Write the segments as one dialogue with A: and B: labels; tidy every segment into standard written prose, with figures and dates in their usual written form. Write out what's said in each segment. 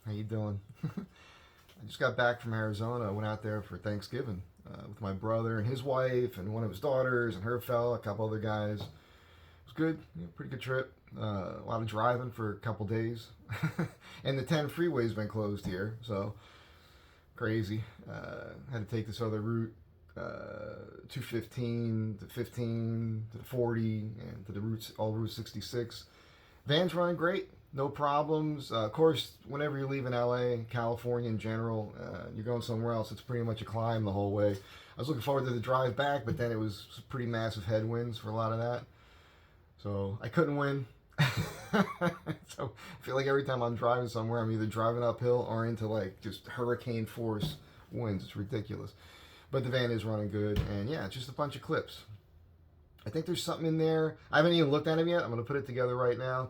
A: How you doing? I just got back from Arizona. I went out there for Thanksgiving with my brother and his wife and one of his daughters and her fella, a couple other guys. It was good, pretty good trip. A lot of driving for a couple days. And the 10 freeway's been closed here, so crazy. Had to take this other route, 215 to 15 to 40 and to the routes, all Route 66. Van's running great, no problems. Of course, whenever you're leaving LA, California in general, you're going somewhere else, it's pretty much a climb the whole way. I was looking forward to the drive back, but then it was pretty massive headwinds for a lot of that. So I couldn't win. So I feel like every time I'm driving somewhere, I'm either driving uphill or into like just hurricane force winds. It's ridiculous. But the van is running good, and yeah, it's just a bunch of clips. I think there's something in there. I haven't even looked at them yet. I'm going to put it together right now.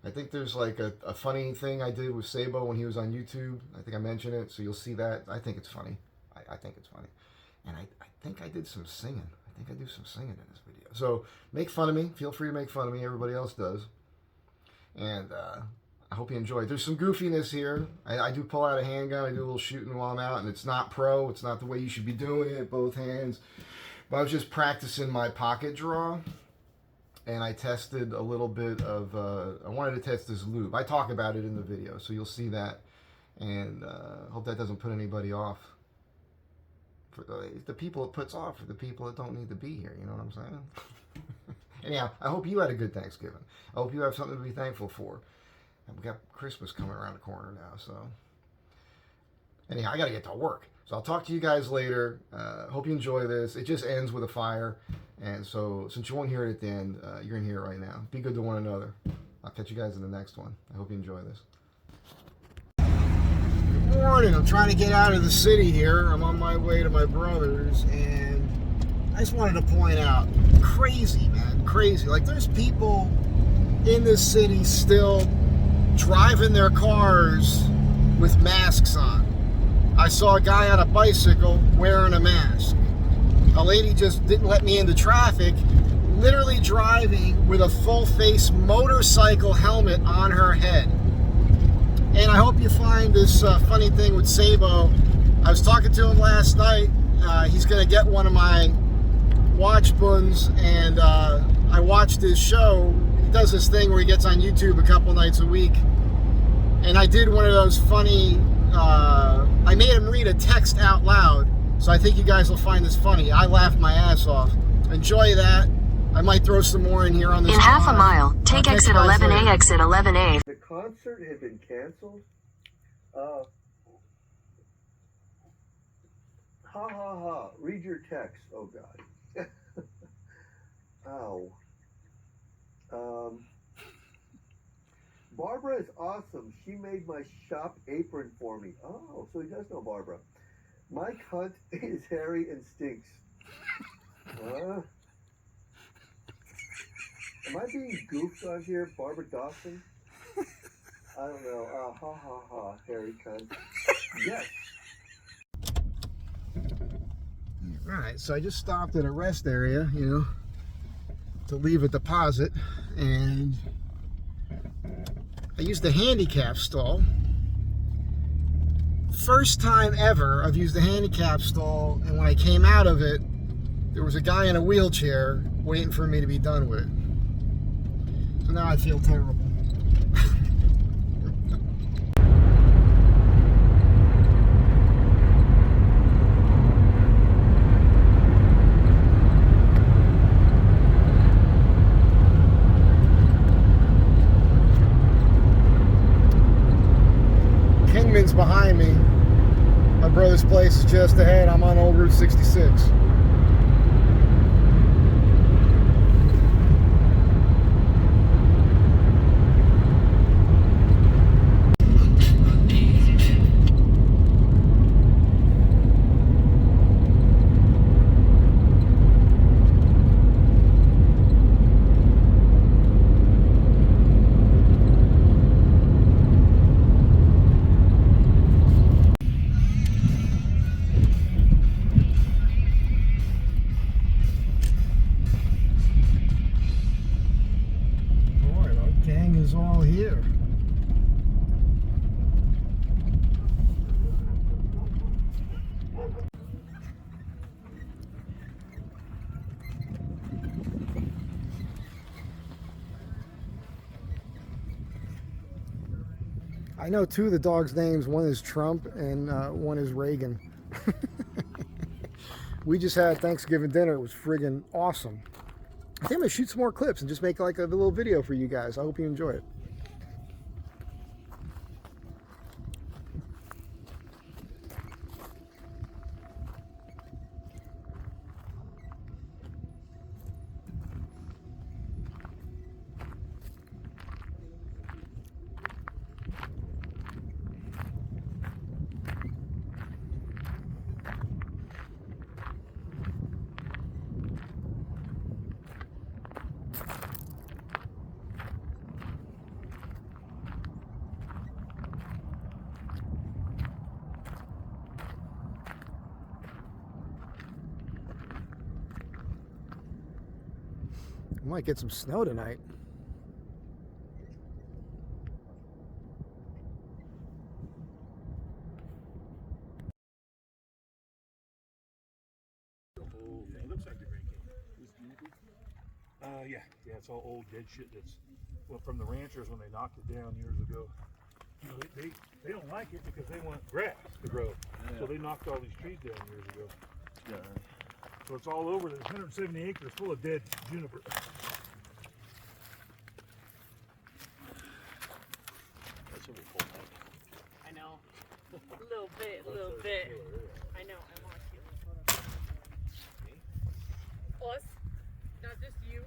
A: I think there's like a funny thing I did with Sabo when he was on YouTube. I think I mentioned it, so you'll see that. I think it's funny. I think it's funny. And I think I did some singing. I think I do some singing in this video. So make fun of me. Feel free to make fun of me. Everybody else does. And I hope you enjoy. There's some goofiness here. I do pull out a handgun. I do a little shooting while I'm out, and it's not pro. It's not the way you should be doing it, both hands. But I was just practicing my pocket draw, and I tested a little bit of, I wanted to test this lube. I talk about it in the video, so you'll see that. And hope that doesn't put anybody off. For the people it puts off are the people that don't need to be here, you know what I'm saying? Anyhow, I hope you had a good Thanksgiving. I hope you have something to be thankful for. And we got Christmas coming around the corner now, so. Anyhow, I got to get to work. So I'll talk to you guys later. Hope you enjoy this. It just ends with a fire. And so since you won't hear it at the end, you're going to hear it right now. Be good to one another. I'll catch you guys in the next one. I hope you enjoy this. Good morning. I'm trying to get out of the city here. I'm on my way to my brother's, and I just wanted to point out, crazy, man, crazy. Like, there's people in this city still driving their cars with masks on. I saw a guy on a bicycle wearing a mask. A lady just didn't let me into traffic, literally driving with a full-face motorcycle helmet on her head. And I hope you find this funny thing with Sabo. I was talking to him last night. He's going to get one of my watch buns, and I watched his show. He does this thing where he gets on YouTube a couple nights a week, and I did one of those funny, I made him read a text out loud, so I think you guys will find this funny. I laughed my ass off. Enjoy that. I might throw some more in here on this.
B: In half a mile, take exit 11A, exit 11A.
C: The concert had been canceled? Ha ha ha. Read your text. Oh God. Ow. Barbara is awesome. She made my shop apron for me. Oh, so he does know Barbara. My cunt is hairy and stinks. Am I being goofed on here, Barbara Dawson? I don't know. Ha ha ha, hairy cunt. Yes.
A: Alright, so I just stopped at a rest area, to leave a deposit, and I used the handicap stall. First time ever I've used the handicap stall, and when I came out of it, there was a guy in a wheelchair waiting for me to be done with it. So now I feel terrible. Behind me. My brother's place is just ahead. I'm on old Route 66. I know two of the dogs' names. One is Trump and one is Reagan. We just had Thanksgiving dinner. It was friggin' awesome. I think I'm gonna shoot some more clips and just make like a little video for you guys. I hope you enjoy it. We might get some snow tonight.
D: It looks like the rain came. Yeah, it's all old dead shit that's from the ranchers when they knocked it down years ago. You know, they don't like it because they want grass to grow, so they knocked all these trees down years ago. Yeah. So it's all over. There's 170 acres full of dead juniper. That's what we pulled back.
E: I know. A little bit. I know. I want to get us, not just you.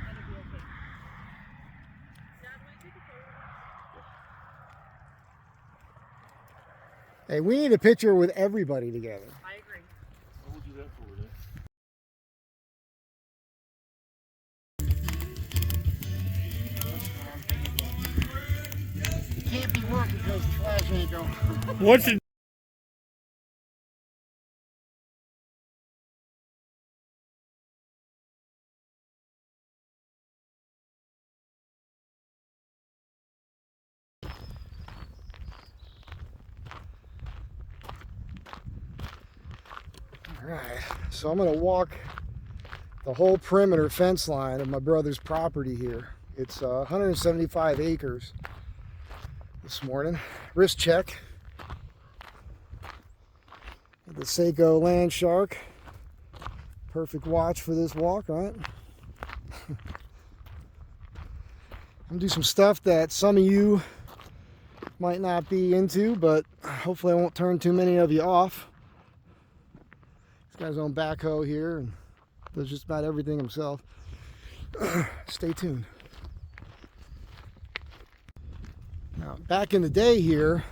E: That'll be okay. Dad, will you take a photo?
A: Hey, we need a picture with everybody together.
E: I agree.
D: What would you do that for, then?
A: Can't be working because the flash ain't going.
D: What's it?
A: Alright, so I'm going to walk the whole perimeter fence line of my brother's property here. It's 175 acres this morning. Wrist check. The Seiko Land Shark. Perfect watch for this walk, right? I'm going to do some stuff that some of you might not be into, but hopefully I won't turn too many of you off. This guy's on backhoe here and does just about everything himself. Stay tuned. Now, back in the day here,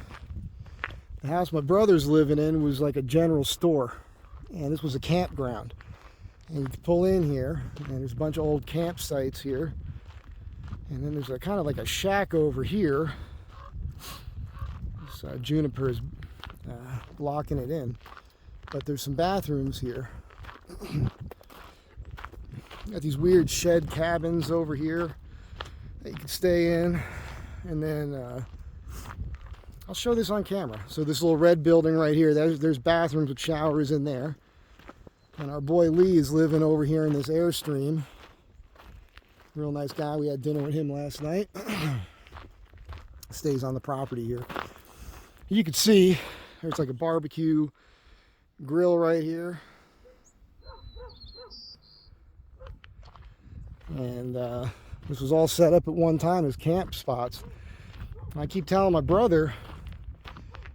A: the house my brother's living in was like a general store, and this was a campground. And you could pull in here, and there's a bunch of old campsites here, and then there's a kind of like a shack over here. This Juniper is blocking it in, but there's some bathrooms here. Got these weird shed cabins over here that you can stay in, and then I'll show this on camera. So this little red building right here, there's bathrooms with showers in there. And our boy Lee is living over here in this Airstream. Real nice guy. We had dinner with him last night. Stays on the property here. You can see there's like a barbecue grill right here. And this was all set up at one time as camp spots. And I keep telling my brother,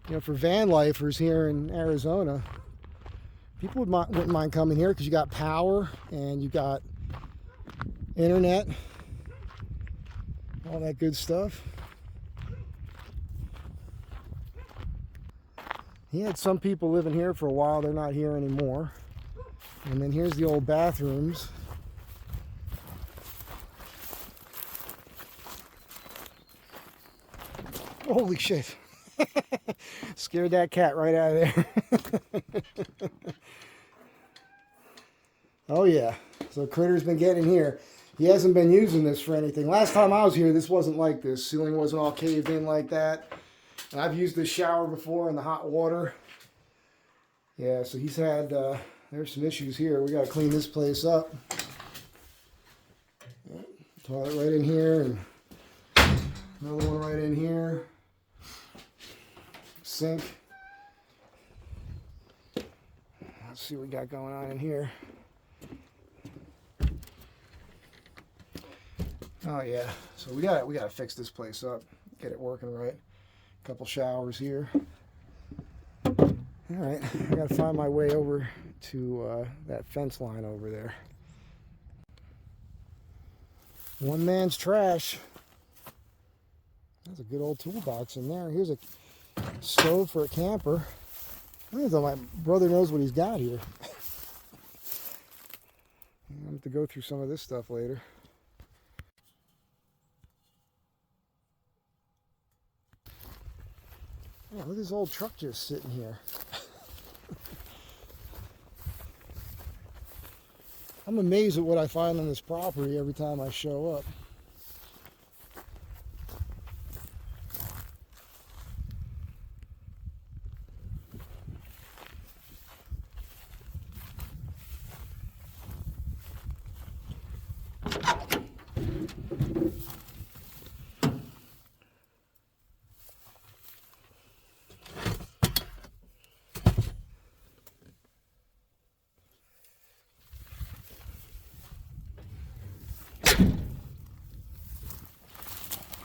A: you know, for van lifers here in Arizona, people wouldn't mind coming here because you got power and you got internet, all that good stuff. He had some people living here for a while. They're not here anymore. And then here's the old bathrooms. Holy shit. Scared that cat right out of there. Oh yeah, so Critter's been getting here. He hasn't been using this for anything. Last time I was here, this wasn't like this. Ceiling wasn't all caved in like that. And I've used this shower before in the hot water. Yeah, so he's had, there's some issues here. We gotta clean this place up. Toilet right in here, and another one right in here. Sink. Let's see what we got going on in here. Oh yeah, so we gotta fix this place up, get it working right. Couple showers here. All right, I gotta find my way over to that fence line over there. One man's trash. That's a good old toolbox in there. Here's a stove for a camper. I think my brother knows what he's got here. I'm going to go through some of this stuff later. Yeah, look at this old truck just sitting here. I'm amazed at what I find on this property every time I show up.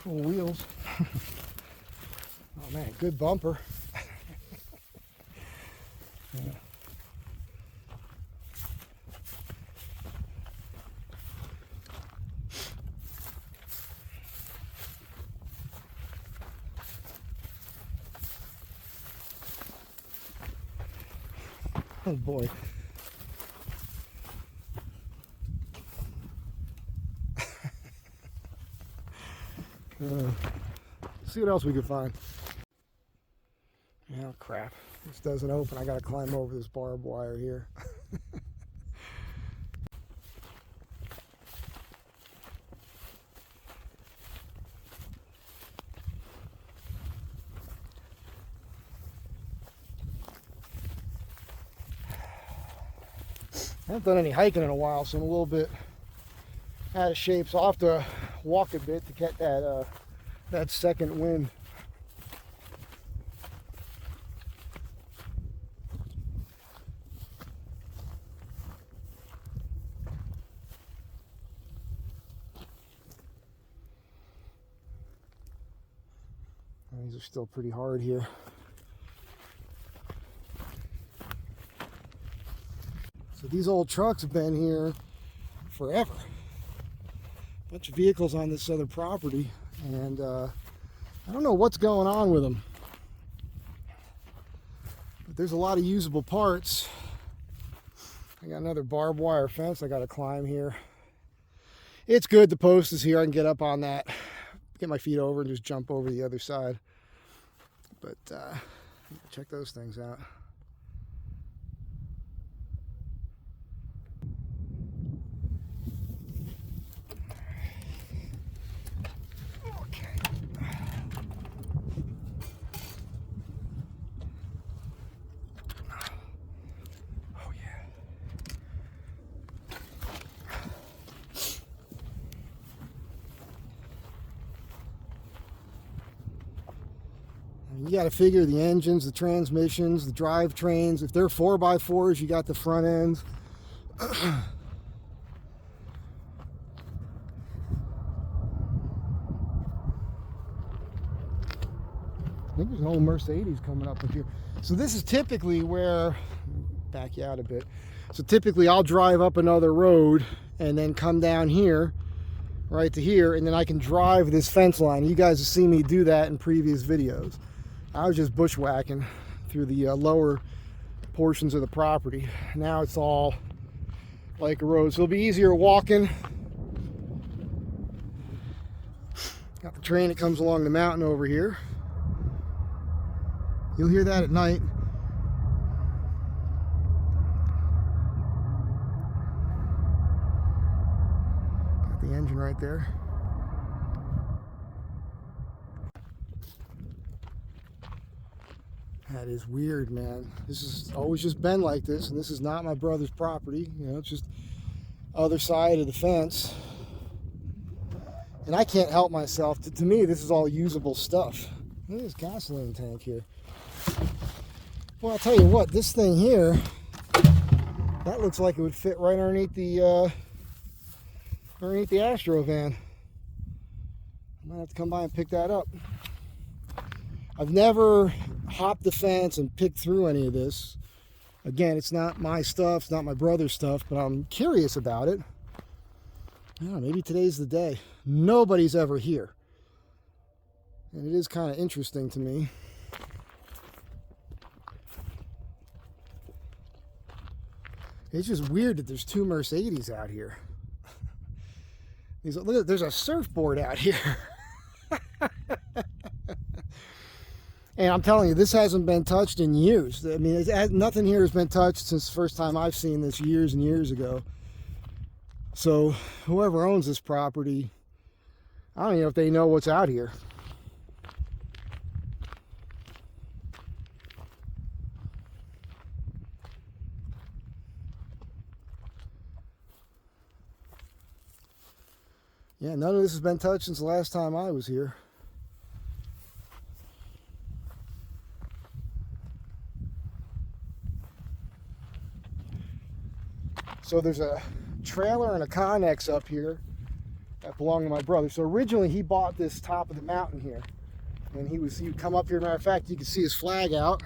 A: Cool wheels. Oh man, good bumper. Yeah. Oh boy. See what else we can find. Oh crap, this doesn't open. I gotta climb over this barbed wire here. I haven't done any hiking in a while, so I'm a little bit out of shape, so I'll have to walk a bit to get that second wind. These are still pretty hard here. So these old trucks have been here forever. Bunch of vehicles on this other property, and I don't know what's going on with them, but there's a lot of usable parts. I got another barbed wire fence I got to climb here. It's good the post is here. I can get up on that, get my feet over, and just jump over the other side. But check those things out. You got to figure the engines, the transmissions, the drivetrains. If they're 4x4s, you got the front ends. I think there's an old Mercedes coming up with here. So this is typically where, back you out a bit. So typically I'll drive up another road and then come down here, right to here, and then I can drive this fence line. You guys have seen me do that in previous videos. I was just bushwhacking through the lower portions of the property. Now it's all like a road, so it'll be easier walking. Got the train that comes along the mountain over here. You'll hear that at night. Got the engine right there. That is weird, man. This has always just been like this, and this is not my brother's property. You know, it's just other side of the fence. And I can't help myself. To me, this is all usable stuff. Look at this gasoline tank here. Well, I'll tell you what, this thing here, that looks like it would fit right underneath the Astro van. I might have to come by and pick that up. I've never hopped the fence and picked through any of this. Again, it's not my stuff, it's not my brother's stuff, but I'm curious about it. I don't know, maybe today's the day. Nobody's ever here. And it is kind of interesting to me. It's just weird that there's two Mercedes out here. Look, there's a surfboard out here. And I'm telling you, this hasn't been touched in years. I mean, nothing here has been touched since the first time I've seen this years and years ago. So whoever owns this property, I don't even know if they know what's out here. Yeah, none of this has been touched since the last time I was here. So there's a trailer and a Connex up here that belonged to my brother. So originally he bought this top of the mountain here. And he would come up here. Matter of fact, you can see his flag out.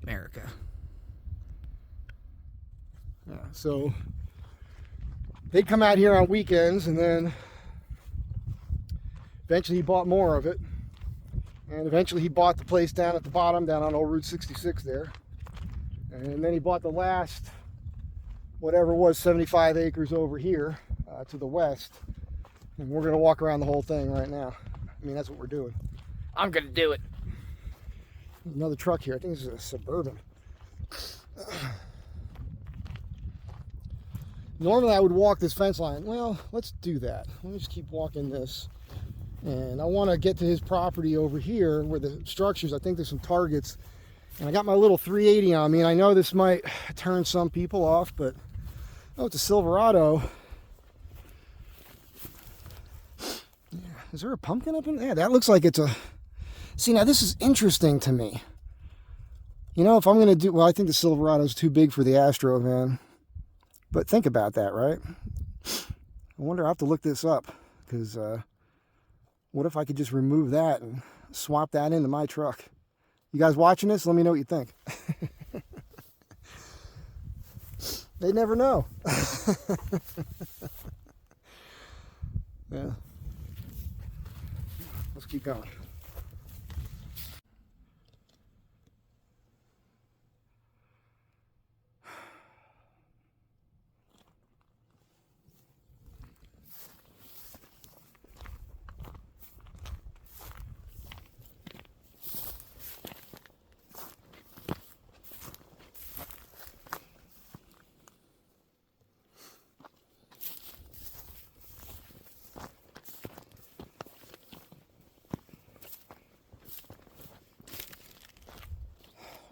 A: America. Yeah, so they'd come out here on weekends, and then eventually he bought more of it. And eventually he bought the place down at the bottom, down on old Route 66 there. And then he bought the last, whatever it was, 75 acres over here to the west. And we're going to walk around the whole thing right now. I mean, that's what we're doing. I'm going to do it. There's another truck here. I think this is a Suburban. Normally I would walk this fence line. Well, let's do that. Let me just keep walking this. And I want to get to his property over here where the structures, I think there's some targets. And I got my little 380 on me, and I know this might turn some people off, but oh, it's a Silverado. Yeah. Is there a pumpkin up in there? Yeah, that looks like it's a... See, now this is interesting to me. You know, if I'm going to do... Well, I think the Silverado is too big for the Astro van. But think about that, right? I wonder, I'll have to look this up. Because what if I could just remove that and swap that into my truck? You guys watching this? Let me know what you think. They never know. Yeah. Let's keep going.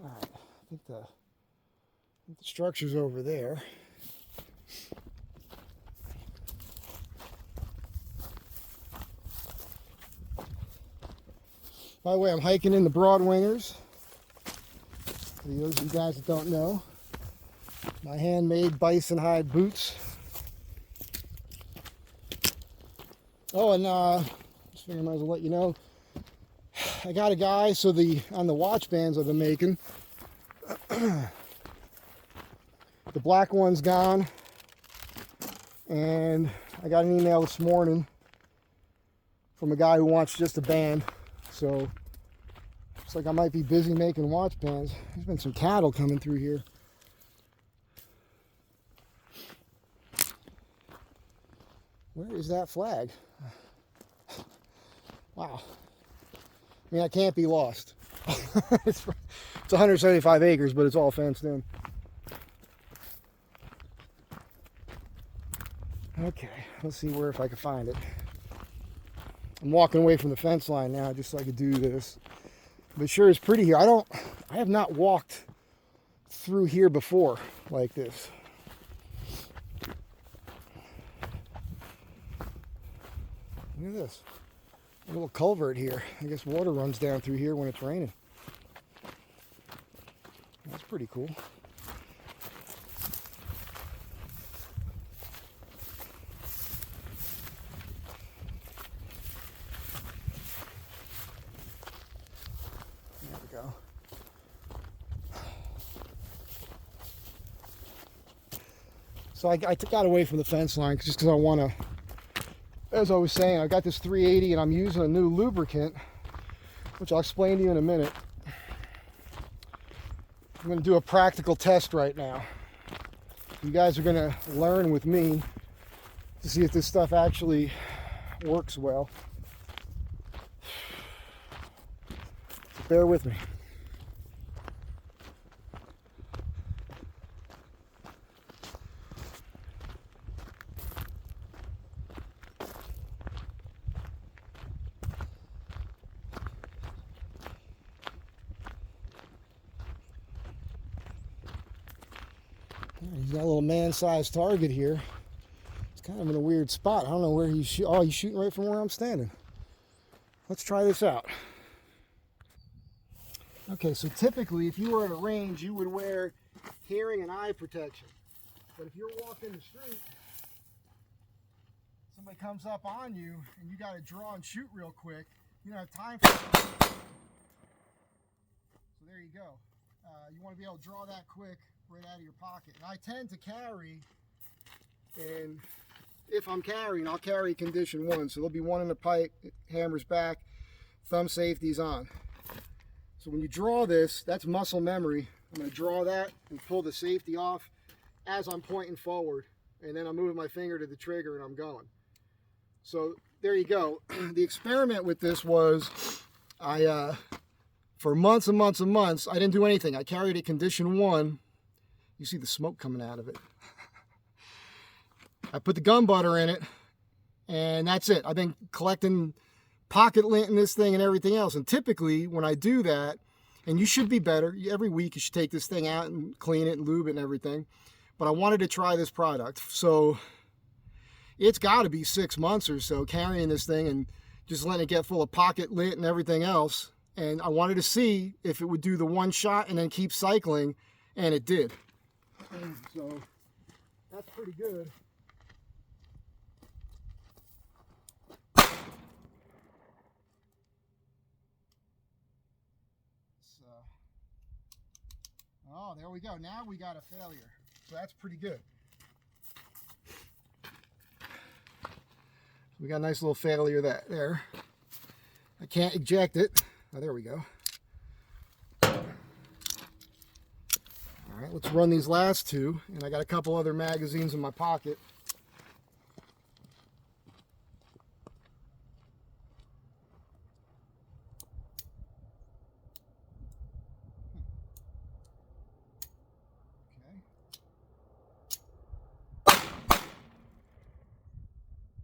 A: Alright, I think the structure's over there. By the way, I'm hiking in the Broadwingers. For those of you guys that don't know, my handmade bison hide boots. Oh, and just figured I might as well let you know, I got a guy, so on the watch bands I've been making, the black one's gone, and I got an email this morning from a guy who wants just a band, so looks like I might be busy making watch bands. There's been some cattle coming through here. Where is that flag? Wow. I mean, I can't be lost. It's 175 acres, but it's all fenced in. Okay, let's see if I can find it. I'm walking away from the fence line now just so I could do this. But sure is pretty here. I have not walked through here before like this. Look at this. A little culvert here. I guess water runs down through here when it's raining. That's pretty cool. There we go. So I got away from the fence line just because I want to, as I was saying, I got this 380 and I'm using a new lubricant, which I'll explain to you in a minute. I'm going to do a practical test right now. You guys are going to learn with me to see if this stuff actually works well. So bear with me. He's got a little man-sized target here. It's kind of in a weird spot. I don't know where he's shooting. Oh, he's shooting right from where I'm standing. Let's try this out. Okay, so typically if you were at a range, you would wear hearing and eye protection. But if you're walking the street, somebody comes up on you and you got to draw and shoot real quick, you don't have time for it. So there you go. You want to be able to draw that quick right out of your pocket. And I tend to carry, and if I'm carrying, I'll carry condition 1. So there'll be one in the pipe, it hammers back, thumb safety's on. So when you draw this, that's muscle memory. I'm going to draw that and pull the safety off as I'm pointing forward. And then I'm moving my finger to the trigger and I'm going. So there you go. The experiment with this was, for months and months and months, I didn't do anything. I carried it condition 1. You see the smoke coming out of it. I put the gun butter in it, and that's it. I've been collecting pocket lint in this thing and everything else. And typically, when I do that, and you should be better, every week you should take this thing out and clean it and lube it and everything. But I wanted to try this product. So it's got to be 6 months or so carrying this thing and just letting it get full of pocket lint and everything else. And I wanted to see if it would do the one shot and then keep cycling, and it did. So that's pretty good. Oh, there we go. Now we got a failure. So that's pretty good. We got a nice little failure there. I can't eject it. Oh, there we go. All right, let's run these last two. And I got a couple other magazines in my pocket. Okay.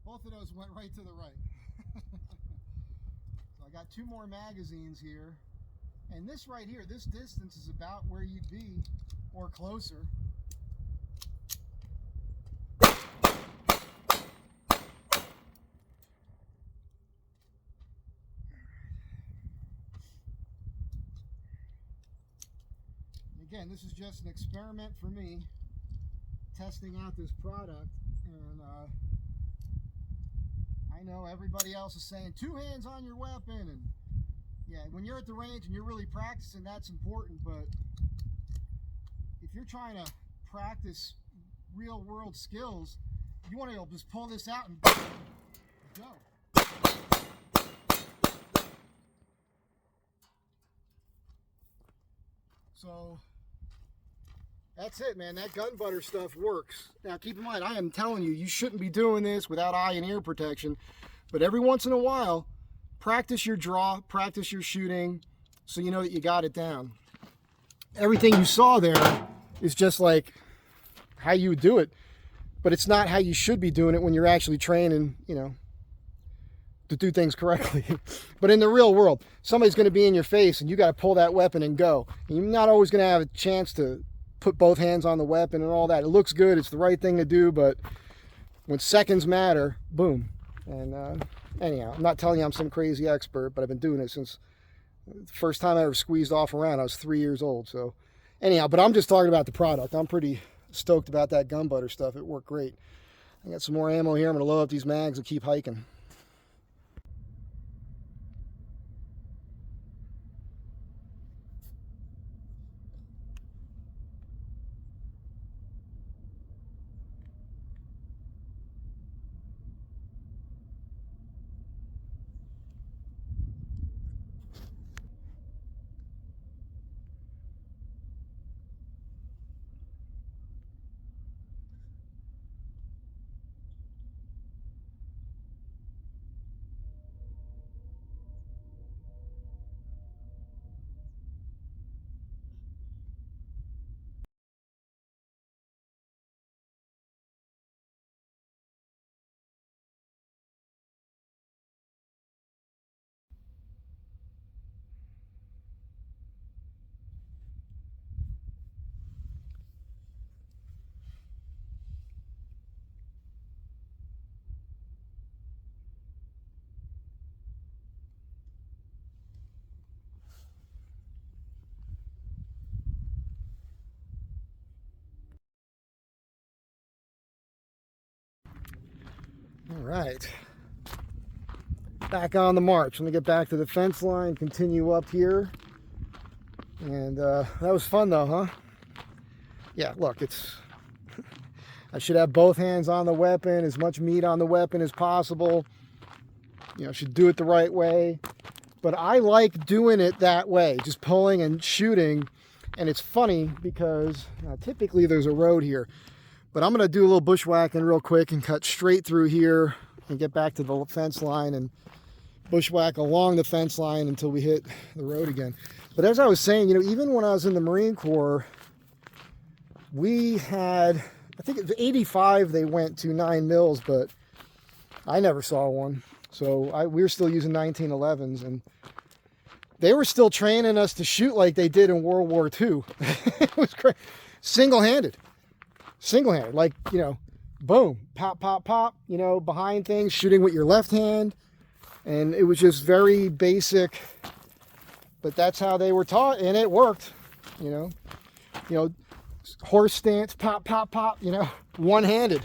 A: Both of those went right to the right. So I got 2 more magazines here. And this right here, this distance is about where you'd be or closer. Again, this is just an experiment for me, testing out this product, and I know everybody else is saying 2 hands on your weapon, and yeah, when you're at the range and you're really practicing, that's important, but if you're trying to practice real world skills, you want to be able to just pull this out and go. So that's it, man. That gun butter stuff works. Now keep in mind, I am telling you, you shouldn't be doing this without eye and ear protection, but every once in a while, practice your draw, practice your shooting, so you know that you got it down. Everything you saw there is just like how you would do it, but it's not how you should be doing it when you're actually training, you know, to do things correctly. But in the real world, somebody's going to be in your face and you got to pull that weapon and go. And you're not always going to have a chance to put both hands on the weapon and all that. It looks good. It's the right thing to do, but when seconds matter, boom. And anyhow, I'm not telling you I'm some crazy expert, but I've been doing it since the first time I ever squeezed off a round. I was 3 years old. So anyhow, but I'm just talking about the product. I'm pretty stoked about that gun butter stuff. It worked great. I got some more ammo here. I'm going to load up these mags and keep hiking. All right, back on the march. Let me get back to the fence line, continue up here. And that was fun though, huh? Yeah, look, I should have both hands on the weapon, as much meat on the weapon as possible. You know, should do it the right way. But I like doing it that way, just pulling and shooting. And it's funny because typically there's a road here. But I'm going to do a little bushwhacking real quick and cut straight through here and get back to the fence line and bushwhack along the fence line until we hit the road again. But as I was saying, you know, even when I was in the Marine Corps, we had, I think it was 85 they went to 9 mils, but I never saw one. So we were still using 1911s, and they were still training us to shoot like they did in World War II. It was great. Single-handed, like, you know, boom, pop, pop, pop, you know, behind things, shooting with your left hand. And it was just very basic, but that's how they were taught, and it worked, you know, horse stance, pop, pop, pop, you know, one-handed,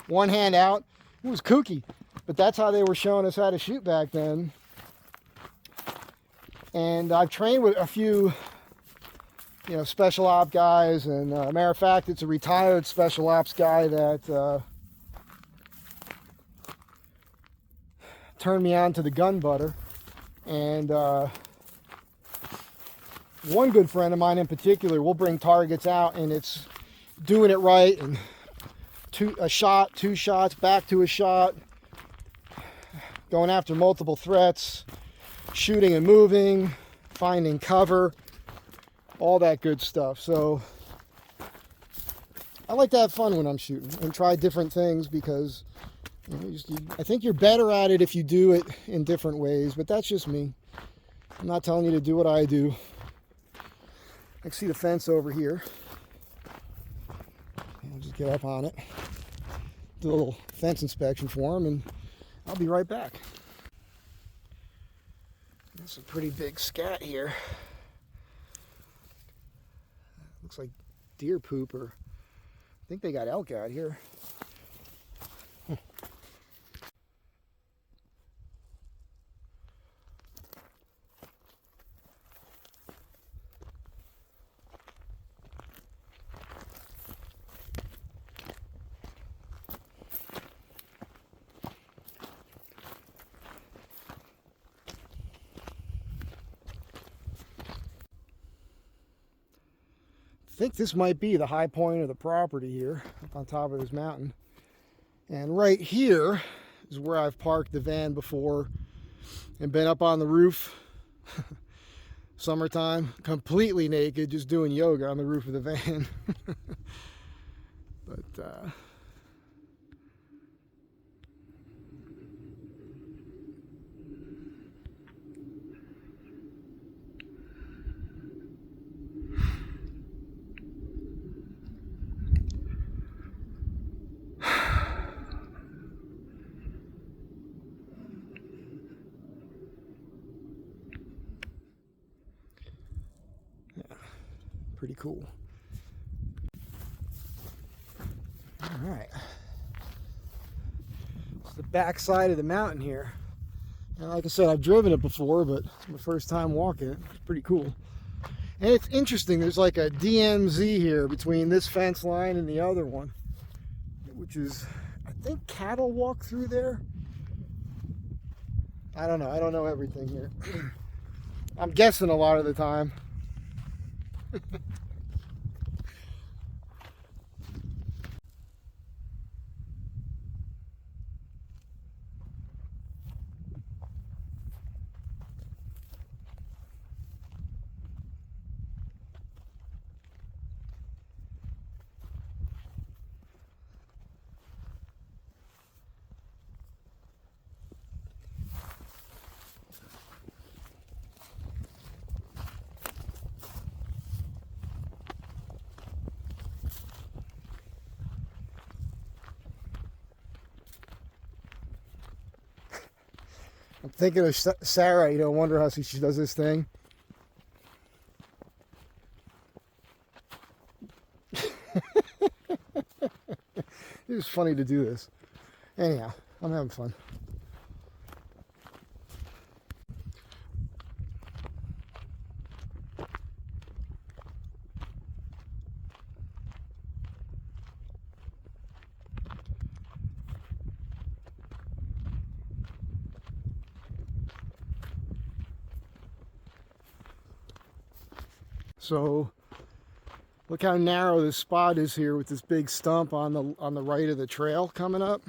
A: one hand out. It was kooky, but that's how they were showing us how to shoot back then. And I've trained with a few, you know, special op guys, and matter of fact, it's a retired special ops guy that turned me on to the gun butter. And one good friend of mine in particular will bring targets out, and it's doing it right, and a shot, 2 shots, back to a shot, going after multiple threats, shooting and moving, finding cover, all that good stuff. So I like to have fun when I'm shooting and try different things, because you know, I think you're better at it if you do it in different ways, but that's just me. I'm not telling you to do what I do. I can see the fence over here. I'll just get up on it, do a little fence inspection for him, and I'll be right back. That's a pretty big scat here. Looks like deer poop, or I think they got elk out here. I think this might be the high point of the property here, up on top of this mountain. And right here is where I've parked the van before and been up on the roof. Summertime, completely naked, just doing yoga on the roof of the van. But
F: Pretty cool. All right. It's the back side of the mountain here. And like I said, I've driven it before, but it's my first time walking it. It's pretty cool. And it's interesting, there's like a DMZ here between this fence line and the other one, which is, I think cattle walk through there. I don't know everything here. I'm guessing a lot of the time. I'm thinking of Sarah, you know, wonder how she does this thing. It was funny to do this. Anyhow, I'm having fun. So look how narrow this spot is here with this big stump on the right of the trail coming up.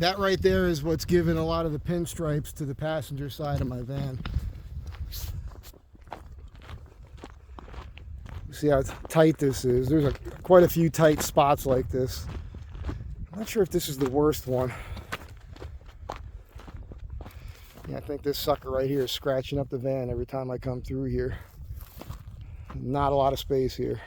F: That right there is what's given a lot of the pinstripes to the passenger side of my van. See how tight this is. There's quite a few tight spots like this. I'm not sure if this is the worst one. Yeah, I think this sucker right here is scratching up the van every time I come through here. Not a lot of space here.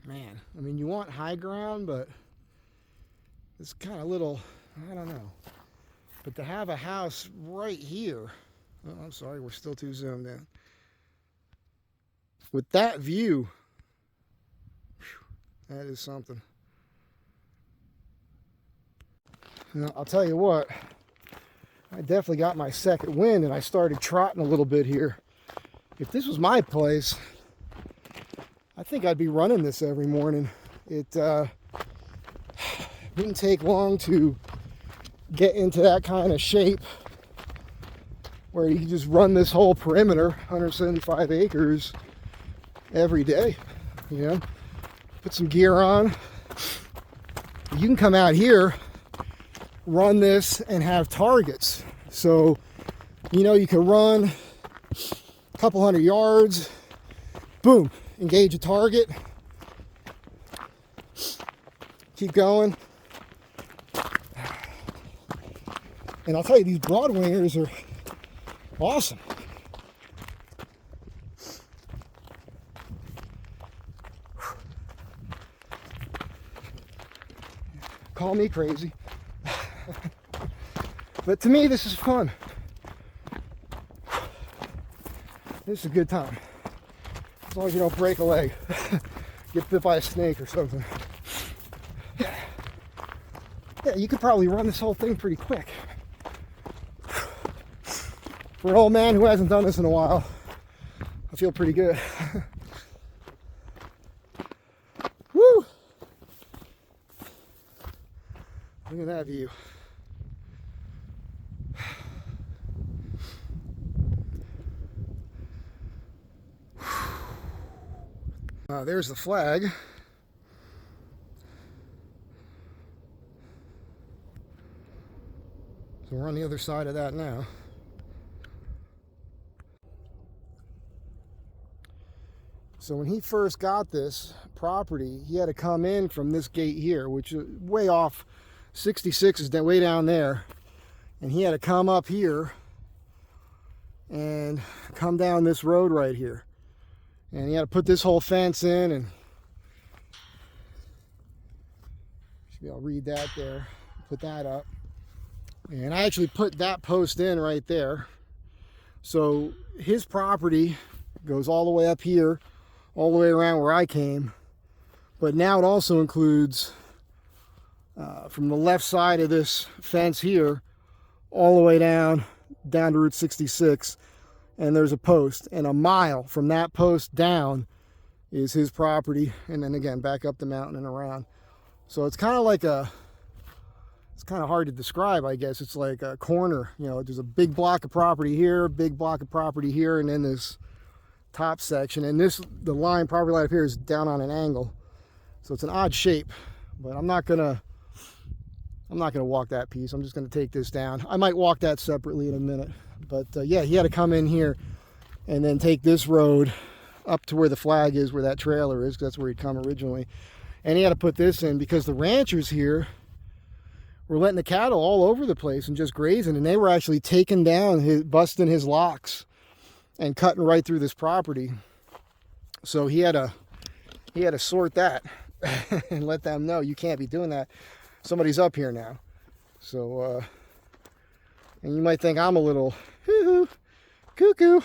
F: Man, I mean, you want high ground, but it's kind of little, I don't know. But to have a house right here, oh, I'm sorry, we're still too zoomed in. With that view, that is something. Now, I'll tell you what, I definitely got my second wind and I started trotting a little bit here. If this was my place, I think I'd be running this every morning. It wouldn't take long to get into that kind of shape where you can just run this whole perimeter, 175 acres, every day. You know, put some gear on. You can come out here, run this, and have targets. So, you know, you can run a couple hundred yards, boom, engage a target, keep going. And I'll tell you, these broadwingers are awesome. Call me crazy. But to me, this is fun. This is a good time. As long as you don't break a leg. Get bit by a snake or something. Yeah, you could probably run this whole thing pretty quick. For an old man who hasn't done this in a while, I feel pretty good. Woo! Look at that view. There's the flag. So we're on the other side of that now. So when he first got this property, he had to come in from this gate here, which is way off. 66 is way down there. And he had to come up here and come down this road right here. And he had to put this whole fence in, and I'll read that there, put that up. And I actually put that post in right there. So his property goes all the way up here, all the way around where I came. But now it also includes from the left side of this fence here, all the way down to Route 66. And there's a post. And a mile from that post down is his property. And then again, back up the mountain and around. So it's kind of like it's kind of hard to describe, I guess. It's like a corner, you know, there's a big block of property here, big block of property here, and then this top section. And the property line up here is down on an angle. So it's an odd shape, but I'm not gonna walk that piece. I'm just gonna take this down. I might walk that separately in a minute. But yeah, he had to come in here and then take this road up to where the flag is, where that trailer is, 'cause that's where he'd come originally. And he had to put this in because the ranchers here were letting the cattle all over the place and just grazing. And they were actually taking down, busting his locks and cutting right through this property. So he had to sort that and let them know, you can't be doing that. Somebody's up here now. So, and you might think I'm a little cuckoo.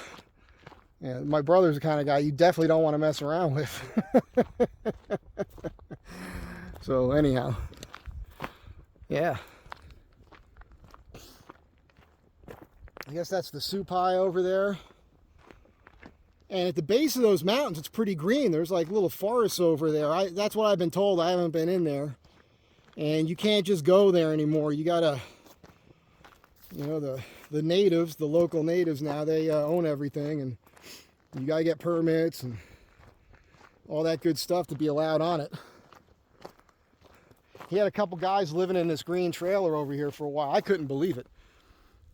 F: Yeah, my brother's the kind of guy you definitely don't want to mess around with. So anyhow, yeah. I guess that's the Supai over there. And at the base of those mountains, it's pretty green. There's like little forests over there. That's what I've been told. I haven't been in there. And you can't just go there anymore. You gotta, you know, the natives, the local natives now, they own everything. And you gotta get permits and all that good stuff to be allowed on it. He had a couple guys living in this green trailer over here for a while. I couldn't believe it.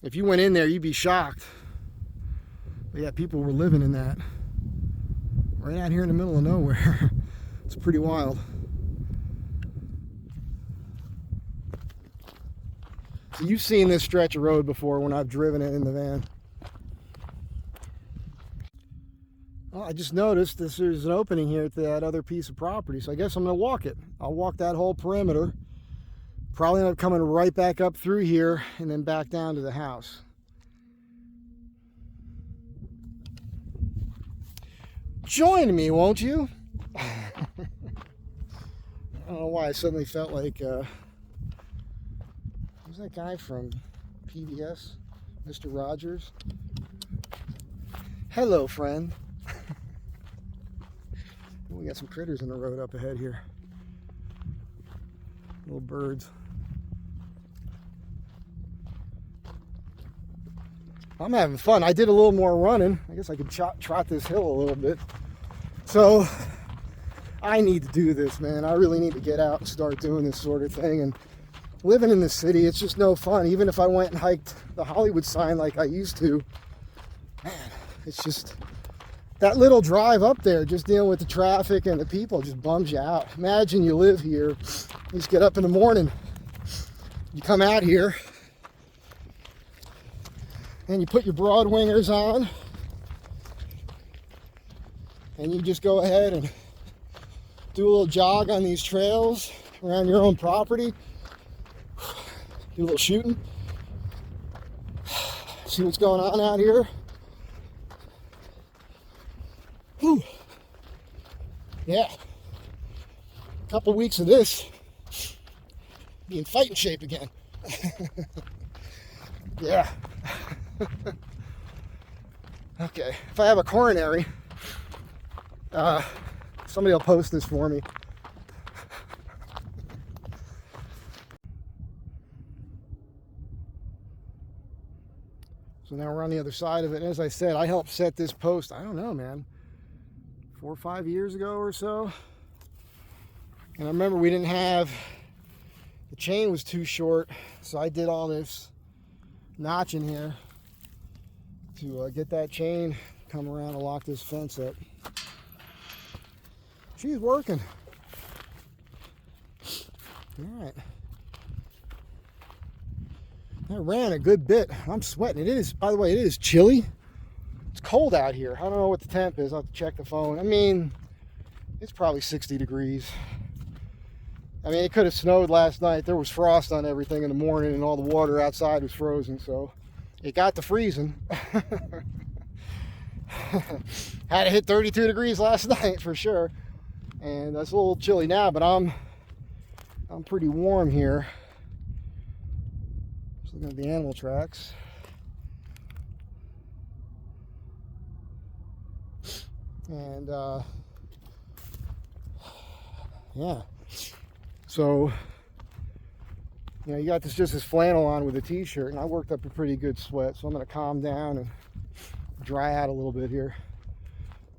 F: If you went in there, you'd be shocked. But yeah, people were living in that. Right out here in the middle of nowhere. It's pretty wild. So you've seen this stretch of road before when I've driven it in the van. Well, I just noticed there's an opening here to that other piece of property, so I guess I'm going to walk it. I'll walk that whole perimeter. Probably end up coming right back up through here and then back down to the house. Join me, won't you? I don't know why I suddenly felt like, who's that guy from PBS? Mr. Rogers? Hello, friend. We got some critters in the road up ahead here. Little birds. I'm having fun. I did a little more running. I guess I could trot this hill a little bit. So I need to do this, man. I really need to get out and start doing this sort of thing. And living in the city, it's just no fun. Even if I went and hiked the Hollywood sign like I used to, man, it's just that little drive up there, just dealing with the traffic and the people, just bums you out. Imagine you live here, you just get up in the morning, you come out here, and you put your broad wingers on, and you just go ahead and do a little jog on these trails around your own property, do a little shooting, see what's going on out here. Whew. Yeah, a couple weeks of this, be in fighting shape again. Yeah. Okay, if I have a coronary, somebody will post this for me. So now we're on the other side of it. And as I said, I helped set this post, I don't know, man, 4 or 5 years ago or so. And I remember we didn't have, the chain was too short, so I did all this notching here to get that chain, come around and lock this fence up. She's working. All right. I ran a good bit. I'm sweating. It is, by the way, it is chilly. It's cold out here. I don't know what the temp is. I'll have to check the phone. I mean, it's probably 60 degrees. I mean, it could have snowed last night. There was frost on everything in the morning, and all the water outside was frozen, so it got to freezing. Had to hit 32 degrees last night for sure, and that's a little chilly now, but I'm pretty warm here. Just looking at the animal tracks. And yeah, so you know, you got just this flannel on with a t-shirt, and I worked up a pretty good sweat, so I'm going to calm down and dry out a little bit here.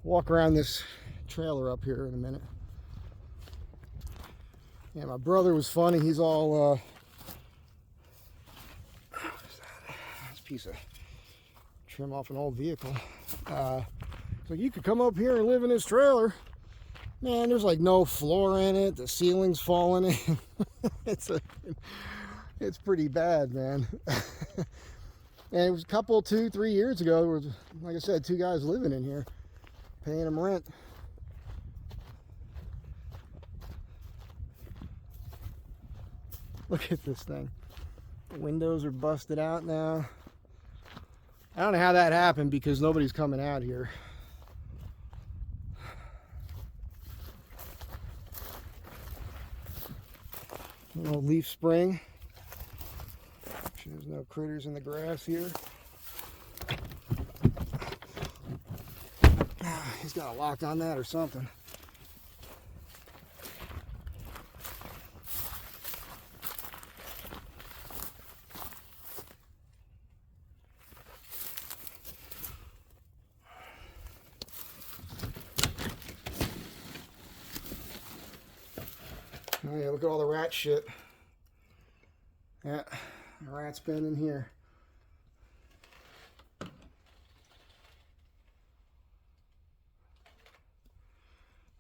F: Walk around this trailer up here in a minute. Yeah, my brother was funny. He's all this piece of trim off an old vehicle. So you could come up here and live in this trailer. Man, there's like no floor in it. The ceiling's falling in. It's pretty bad, man. And it was a couple, 2-3 years ago, there was, like I said, 2 guys living in here, paying them rent. Look at this thing. The windows are busted out now. I don't know how that happened because nobody's coming out here. A little leaf spring. There's no critters in the grass here. He's got a lock on that or something. Oh yeah, look at all the rat shit. Yeah, the rat's been in here.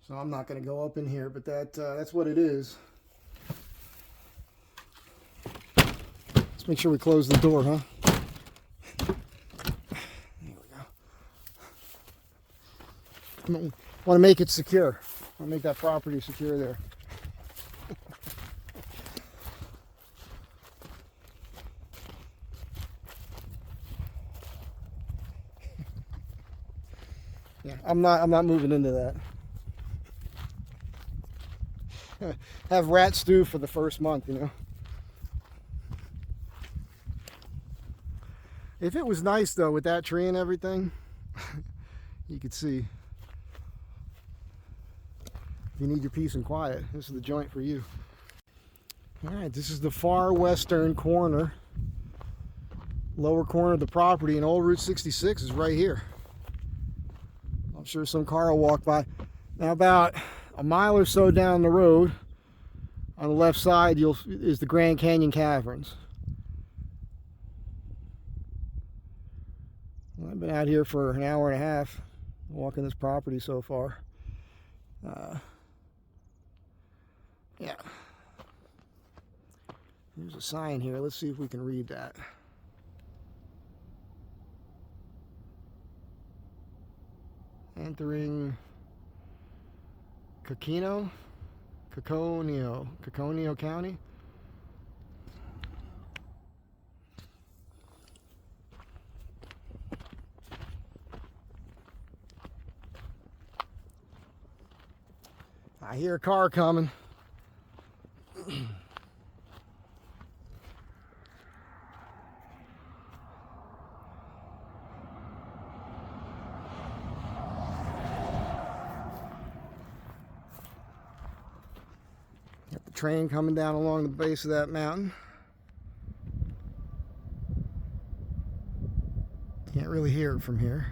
F: So I'm not going to go up in here, but that's what it is. Let's make sure we close the door, huh? There we go. Want to make it secure. Want to make that property secure there. Yeah, I'm not moving into that. Have rat stew for the first month, you know. If it was nice though with that tree and everything, you could see. If you need your peace and quiet, this is the joint for you. All right, this is the far western corner, lower corner of the property, and old Route 66 is right here. I'm sure some car will walk by. Now about a mile or so down the road, on the left side, is the Grand Canyon Caverns. Well, I've been out here for an hour and a half, walking this property so far. Yeah. There's a sign here. Let's see if we can read that. Entering Coconino County. I hear a car coming. Got the train coming down along the base of that mountain. Can't really hear it from here.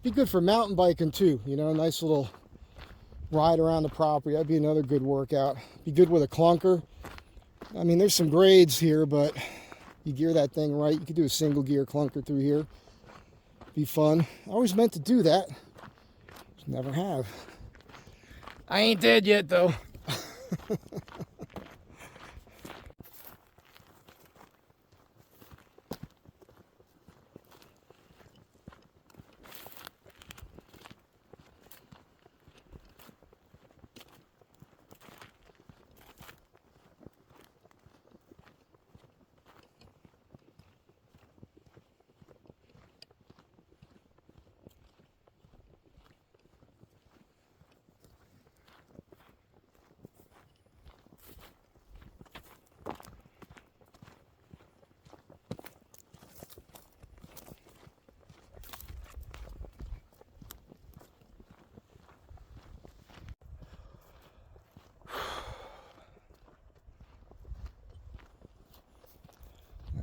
F: Be good for mountain biking too, you know, a nice little ride around the property. That'd be another good workout. Be good with a clunker. I mean, there's some grades here, but you gear that thing right. You could do a single gear clunker through here. Be fun. I always meant to do that. Just never have. I ain't dead yet, though.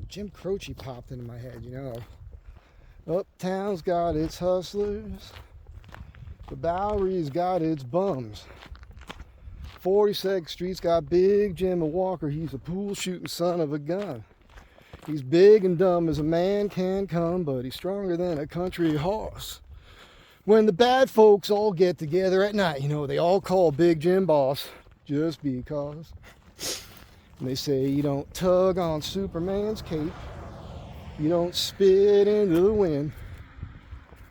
F: Jim Croce popped into my head, you know. Uptown's got its hustlers. The Bowery's got its bums. 42nd Street's got Big Jim Walker. He's a pool shooting son of a gun. He's big and dumb as a man can come, but he's stronger than a country horse. When the bad folks all get together at night, you know, they all call Big Jim boss just because. And they say you don't tug on Superman's cape. You don't spit into the wind.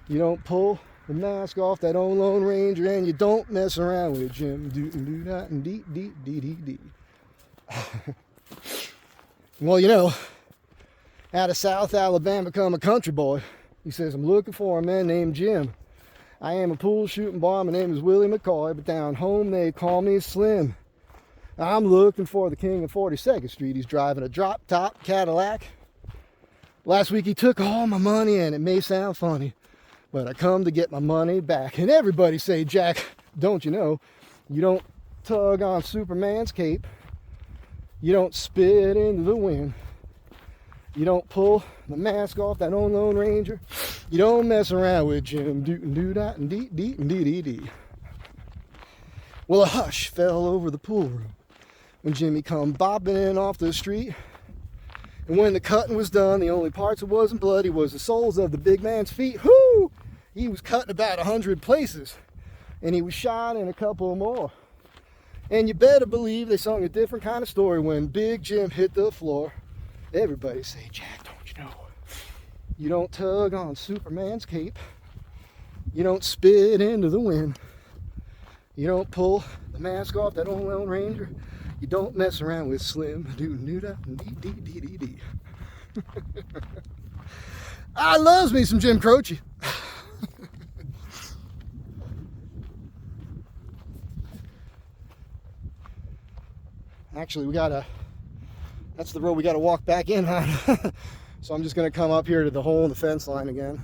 F: You don't pull the mask off that old Lone Ranger, and you don't mess around with Jim. Do-do-da and dee-dee-dee-dee-dee. Well, you know, out of South Alabama come a country boy. He says, I'm looking for a man named Jim. I am a pool shooting boy. My name is Willie McCoy, but down home they call me Slim. I'm looking for the king of 42nd Street. He's driving a drop-top Cadillac. Last week he took all my money, and it may sound funny, but I come to get my money back. And everybody say, Jack, don't you know, you don't tug on Superman's cape. You don't spit into the wind. You don't pull the mask off that old Lone Ranger. You don't mess around with Jim. Do-do-da and dee-dee-dee-dee-dee. Well, a hush fell over the pool room when Jimmy come bobbing in off the street. And when the cutting was done, the only parts that wasn't bloody was the soles of the big man's feet. Whoo! He was cut in about 100 places, and he was shot in a couple more. And you better believe they sung a different kind of story when Big Jim hit the floor. Everybody say, Jack, don't you know, you don't tug on Superman's cape. You don't spit into the wind. You don't pull the mask off that old Lone Ranger. You don't mess around with Slim. Do-do-da, dee-dee-dee-dee-dee. I loves me some Jim Croce. Actually, that's the road we gotta walk back in on. So I'm just gonna come up here to the hole in the fence line again.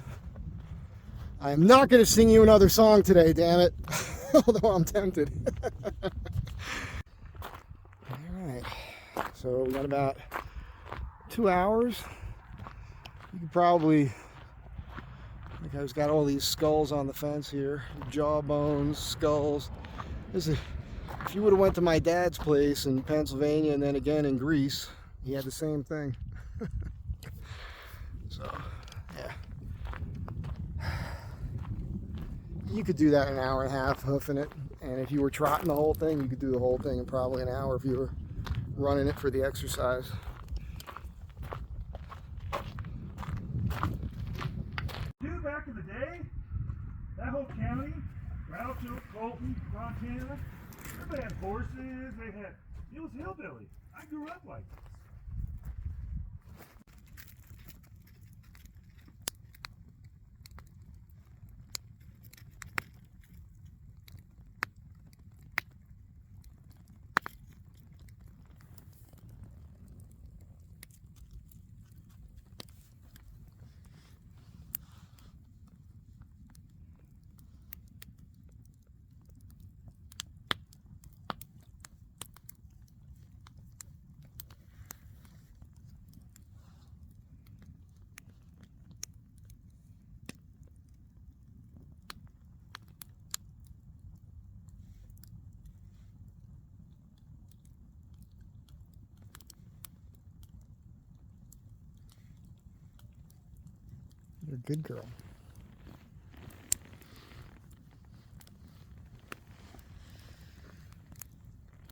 F: I am not gonna sing you another song today, damn it. Although I'm tempted. Alright, so we got about 2 hours. You could probably, like, I've got all these skulls on the fence here, jawbones, skulls. If you would have went to my dad's place in Pennsylvania and then again in Greece, he had the same thing. So, yeah. You could do that in an hour and a half, hoofing it. And if you were trotting the whole thing, you could do the whole thing in probably an hour if you were running it for the exercise.
D: Dude, back in the day, that whole county, Groucho, Colton, Montana, everybody had horses, it was hillbilly. I grew up like this.
F: You're a good girl.